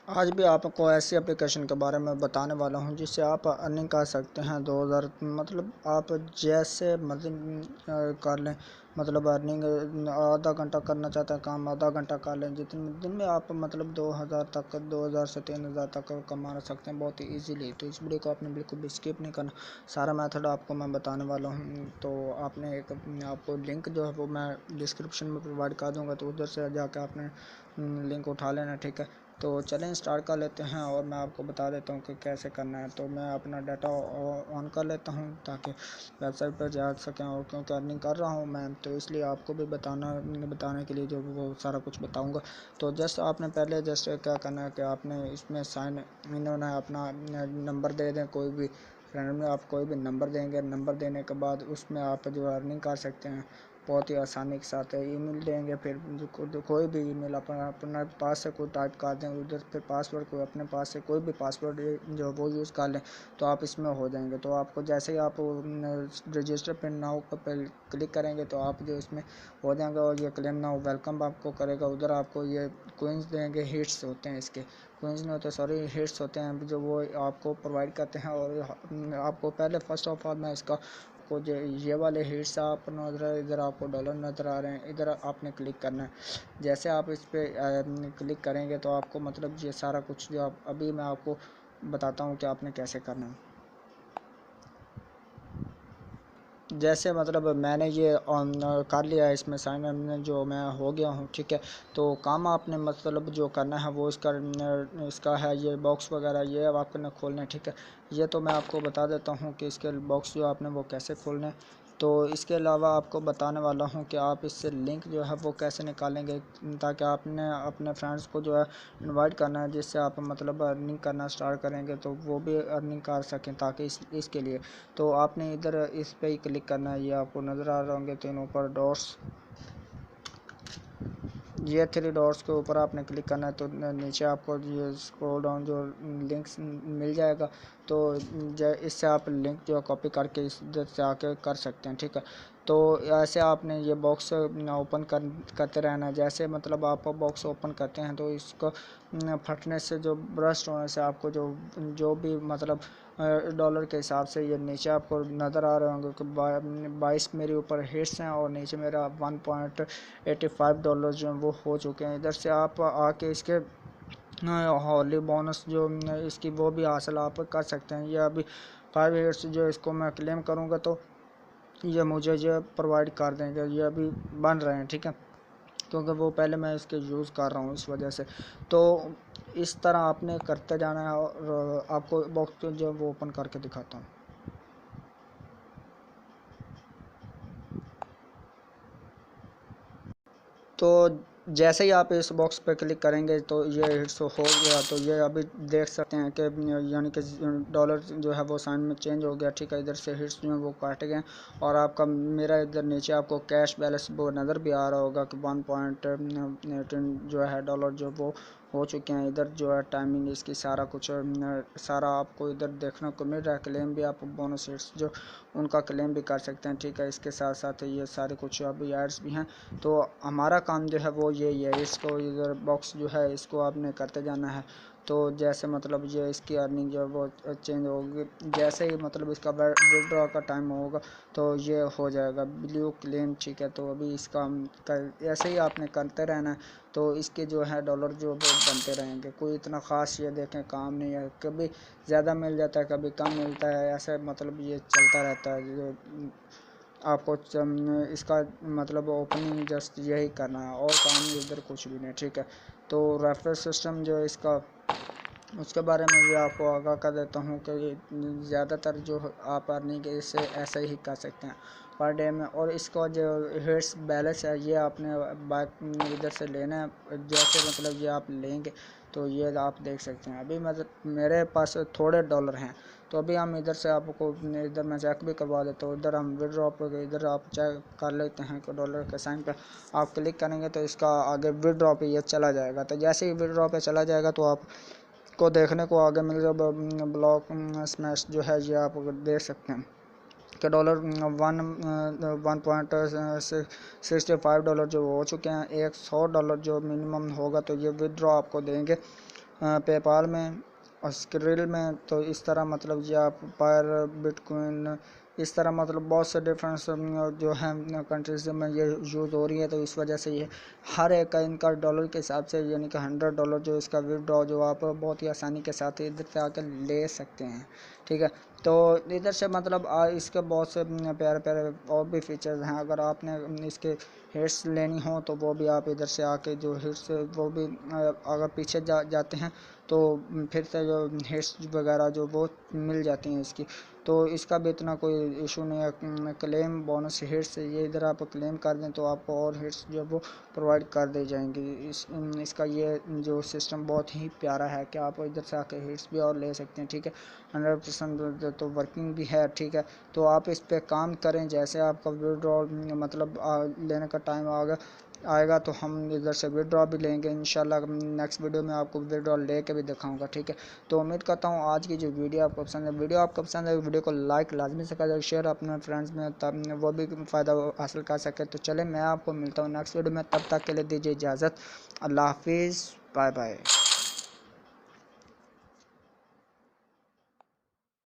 आज भी आपको ऐसी एप्लीकेशन के बारे में बताने वाला हूं जिससे आप अर्निंग कर सकते हैं 2000। मतलब आप जैसे कर लें। मतलब अर्निंग आधा घंटा करना चाहते हैं काम, आधा घंटा कर लें। जितने दिन में आप मतलब 2000 तक, 2000 से 3000 तक कमा सकते हैं बहुत ही ईजीली। तो इस वीडियो को आपने बिल्कुल भी स्किप नहीं करना, सारा मेथड आपको मैं बताने वाला हूँ। तो आपने एक आपको लिंक जो है वो मैं डिस्क्रिप्शन में प्रोवाइड कर दूँगा, तो उधर से जाकर आपने लिंक उठा लेना, ठीक है। तो चलें स्टार्ट कर लेते हैं और मैं आपको बता देता हूँ कि कैसे करना है। तो मैं अपना डाटा ऑन कर लेता हूँ ताकि वेबसाइट पर जा सकें, और क्योंकि अर्निंग कर रहा हूँ मैं तो इसलिए आपको भी बताने के लिए जो वो सारा कुछ बताऊँगा। तो जस्ट आपने पहले जस्ट क्या करना है कि आपने इसमें साइन इन होना है। अपना नंबर दे दें, कोई भी फ्रेंड में आप कोई भी नंबर देंगे। नंबर देने के बाद उसमें आप जो अर्निंग कर सकते हैं बहुत ही आसानी के साथ है। ईमेल देंगे, फिर कोई भी ईमेल अपना पास से कोई टाइप कर दें उधर, फिर पासवर्ड कोई अपने पास से कोई भी पासवर्ड जो वो यूज़ कर लें तो आप इसमें हो जाएंगे। तो आपको जैसे ही आप रजिस्टर पिन नाउ पर क्लिक करेंगे तो आप जो इसमें हो जाएंगे, और ये क्लेम नाउ वेलकम आपको करेगा। उधर आपको ये कोइंस देंगे, हिट्स होते हैं इसके, कोइंस नहीं होते सॉरी, हिट्स होते हैं जो वो आपको प्रोवाइड करते हैं। और आपको पहले फर्स्ट ऑफ ऑल मैं इसका को जो ये वाले हिट्स आप नज़र, इधर आपको डॉलर नज़र आ रहे हैं, इधर आपने क्लिक करना है। जैसे आप इस पर क्लिक करेंगे तो आपको मतलब ये सारा कुछ जो आप अभी मैं आपको बताता हूँ कि आपने कैसे करना है। जैसे मतलब मैंने ये ऑन कर लिया है, इसमें साइन इन जो मैं हो गया हूँ, ठीक है। तो काम आपने मतलब जो करना है वो इसका है ये बॉक्स वगैरह ये अब आपने खोलना है, ठीक है। ये तो मैं आपको बता देता हूँ कि इसके बॉक्स जो आपने वो कैसे खोलना है। तो इसके अलावा आपको बताने वाला हूँ कि आप इससे लिंक जो है वो कैसे निकालेंगे, ताकि आपने अपने फ्रेंड्स को जो है इनवाइट करना है, जिससे आप मतलब अर्निंग करना स्टार्ट करेंगे तो वो भी अर्निंग कर सकें, ताकि इसके लिए तो आपने इधर इस पे ही क्लिक करना है। ये आपको नज़र आ रहे होंगे तीन ऊपर डॉट्स, ये थ्री डॉट्स के ऊपर आपने क्लिक करना है। तो नीचे आपको ये स्क्रॉल डाउन जो लिंक्स मिल जाएगा, तो इससे आप लिंक जो है कॉपी करके इधर से आके कर सकते हैं, ठीक है। तो ऐसे आपने ये बॉक्स ओपन करते रहना है। जैसे मतलब आप बॉक्स ओपन करते हैं तो इसको फटने से, जो ब्रस्ट होने से आपको जो भी मतलब डॉलर के हिसाब से ये नीचे आपको नज़र आ रहे होंगे कि 22 मेरे ऊपर हिट्स हैं और नीचे मेरा $1.85 जो वो हो चुके हैं। इधर से आप आके इसके हॉली बोनस जो इसकी वो भी हासिल आप कर सकते हैं। ये अभी 5 ईयर्स जो इसको मैं क्लेम करूँगा तो ये मुझे जो प्रोवाइड कर देंगे, ये अभी बन रहे हैं, ठीक है। क्योंकि वो पहले मैं इसके यूज़ कर रहा हूँ इस वजह से। तो इस तरह आपने करते जाना है, और आपको बॉक्स जो वो ओपन करके दिखाता हूँ। तो जैसे ही आप इस बॉक्स पे क्लिक करेंगे तो ये हिट्स हो गया। तो ये अभी देख सकते हैं कि यानी कि डॉलर जो है वो साइन में चेंज हो गया, ठीक है। इधर से हिट्स जो है वो काट गए, और आपका मेरा इधर नीचे आपको कैश बैलेंस वो नज़र भी आ रहा होगा कि 1.18 जो है डॉलर जो वो हो चुके हैं। इधर जो है टाइमिंग इसकी सारा कुछ सारा आपको इधर देखने को मिल रहा है। क्लेम भी आप बोनस हिट्स जो उनका क्लेम भी कर सकते हैं, ठीक है। इसके साथ साथ ये सारे कुछ अभी एड्स भी हैं। तो हमारा काम जो है वो यही है, इसको इधर बॉक्स जो है इसको आपने करते जाना है। तो जैसे मतलब ये इसकी अर्निंग जो है वो चेंज होगी, जैसे ही मतलब इसका विड्रॉ का टाइम होगा तो ये हो जाएगा ब्लू क्लेम, ठीक है। तो अभी इसका ऐसे ही आपने करते रहना है। तो इसके जो है डॉलर जो वो बनते रहेंगे। कोई इतना ख़ास ये देखें काम नहीं है, कभी ज़्यादा मिल जाता है कभी कम मिलता है, ऐसे मतलब ये चलता रहता है। जो आपको इसका मतलब ओपनिंग जस्ट यही करना है, और काम इधर कुछ भी नहीं, ठीक है। तो रेफरल सिस्टम जो है इसका, उसके बारे में भी आपको आगाह कर देता हूँ कि ज़्यादातर जो आप अर्निंग इससे ऐसे ही कर सकते हैं पर डे में। और इसका जो हिट्स बैलेंस है ये आपने बाइक इधर से लेना है। जैसे मतलब ये आप लेंगे तो ये आप देख सकते हैं। अभी मतलब मेरे पास थोड़े डॉलर हैं, तो अभी हम इधर से आपको इधर मैं चेक भी करवा देता हूँ। इधर हम विड्रॉ पे इधर आप चेक कर लेते हैं कि डॉलर के साइन पे आप क्लिक करेंगे तो इसका आगे विड्रॉ पे ये चला जाएगा। तो जैसे ही विड्रॉ पे चला जाएगा तो आप को देखने को आगे मिल जाएगा ब्लॉक स्मैश जो है ये आप देख सकते हैं कि डॉलर 1.65 डॉलर जो हो चुके हैं। $100 जो मिनिमम होगा तो ये विड्रॉ आपको देंगे। पेपाल में और स्क्रिल में। तो इस तरह मतलब ये आप पर बिटकॉइन इस तरह मतलब बहुत से डिफरेंस जो है कंट्रीज में ये यूज़ हो रही है। तो इस वजह से ये हर एक का इनका डॉलर के हिसाब से यानी कि $100 जो इसका विदड्रॉ जो आप बहुत ही आसानी के साथ इधर से आकर ले सकते हैं, ठीक है। तो इधर से मतलब इसके बहुत से प्यारे प्यारे और भी फीचर्स हैं। अगर आपने इसके हिट्स लेनी हो तो वो भी आप इधर से आके जो हिट्स वो भी अगर पीछे जाते हैं तो फिर से जो हिट्स वगैरह जो वो मिल जाती हैं इसकी। तो इसका भी इतना कोई इशू नहीं है। क्लेम बोनस हिट्स ये इधर आप क्लेम कर दें तो आपको और हिट्स जो वो प्रोवाइड कर दी जाएंगी। इसका ये जो सिस्टम बहुत ही प्यारा है कि आप इधर से आके हिट्स भी और ले सकते हैं, ठीक है। 100% तो वर्किंग भी है, ठीक है। तो आप इस पे काम करें। जैसे आपका विड्रॉल मतलब लेने का टाइम आएगा तो हम इधर से विड्रॉ भी लेंगे इंशाल्लाह। नेक्स्ट वीडियो में आपको विड्रॉ लेके भी दिखाऊंगा, ठीक है। तो उम्मीद करता हूँ आज की जो वीडियो आपको पसंद है। वीडियो आपको पसंद है वीडियो को लाइक लाजमी से कर शेयर अपने फ्रेंड्स में, तब वो भी फ़ायदा हासिल कर सके। तो चले मैं आपको मिलता हूँ नेक्स्ट वीडियो में, तब तक के लिए दीजिए इजाज़त। अल्लाह हाफिज़, बाय बाय।